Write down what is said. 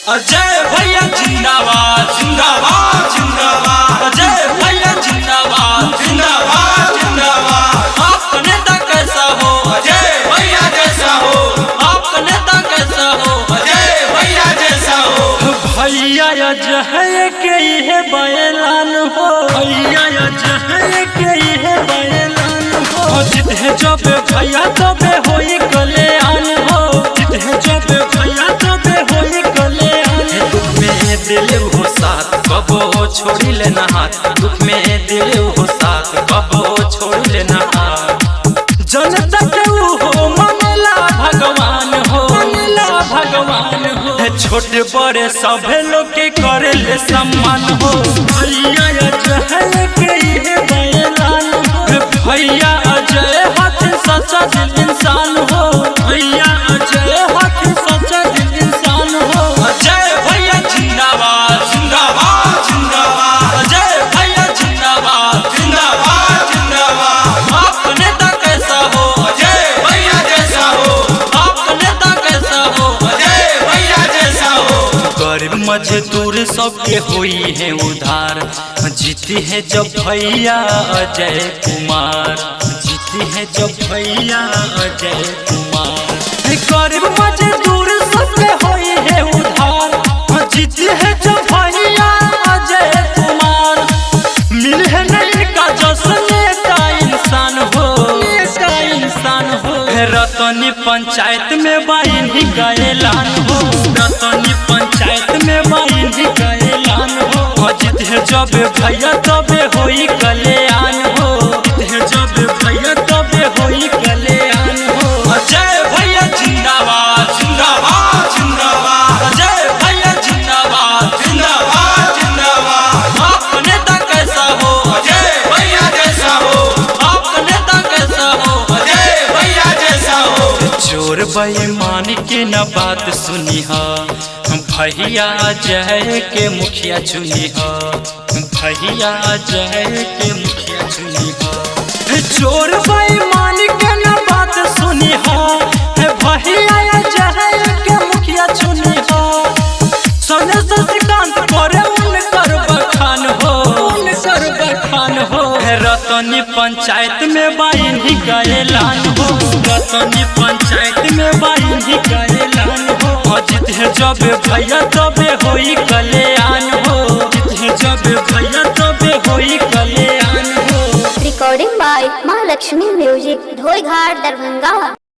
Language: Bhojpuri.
अजय भैया जिंदाबाद जिंदाबाद जिंदाबाद। अजय भैया जिंदाबाद जिंदाबाद जिंदाबाद। आपका नेता कैसा हो अजय भैया जैसा हो। आपका नेता कैसा हो अजय भैया जैसा हो। भैया अजय के ये बयान हो। भैया अजय के ये बयान हो। जितने जब भैया तबे होई कल्याण हो। जितने जब भैया तबे होई कल्याण। दुख में दिल हो साथ कबो छोड़ी लेना हाथ। दुख में दिल हो साथ कबो छोड़ी लेना हाथ। जनता के हो मंगला भगवान हो। मंगला भगवान हो। छोटे बड़े सभे लोग के करे ले सम्मान हो। भैया अजय के ये बयान हो। भैया अजय हाथ सच्चा दिल इंसान हो। भैया अजय हाथ सच्चा दिल इंसान हो। अजय भैया जिंदाबाद जिंदाबाद जिंदाबाद। अजय भैया जिंदाबाद जिंदाबाद जिंदाबाद। आपका नेता कैसा हो अजय भैया जैसा हो। आपका नेता कैसा हो अजय भैया जैसा हो। गरीब मजदूर सबके हुई है उधार। जीती है जब भैया अजय कुमार। जीती है जब भैया अजय कुमार। गरीब मजदूर सबके हुई है उधार। जीती है जब भैया अजय कुमार। मिल है नहीं का जैसा नेता इंसान हो। नेता इंसान हो। रतनी पंचायत में बाइन ही का ऐलान हो। रतनी पंचायत में बाइन ही का ऐलान हो। जीत है जब भैया तबे होई कल्याण हो। जीत है जब भैया तबे होई कल्याण हो। अजय भैया जिंदाबाद जिंदाबाद जिंदाबाद। अजय भैया जिंदाबाद जिंदाबाद जिंदाबाद। आपका नेता कैसा हो अजय भैया जैसा हो। आपका नेता कैसा हो अजय भैया जैसा हो। चोर बेईमान के न बात सुनी हा। भैया अजय के मुखिया चुनी हा। भैया अजय के मुखिया चुनी हा। चोर बेईमान के न बात सुनी हा। भैया अजय के मुखिया चुनी हा। संजय शशिकांत करे उनकर बखान हो। उनकर बखान हो। रतनी पंचायत में बाइन ही का ऐलान हो। रतनी पंचायत में बाइन ही का ऐलान हो। जीत है जब भैया तबे होई कल्याण हो। जीत है जब भैया तबे होई कल्याण हो। रिकॉर्डिंग बाय महालक्ष्मी म्यूजिक ढोईघाट दरभंगा।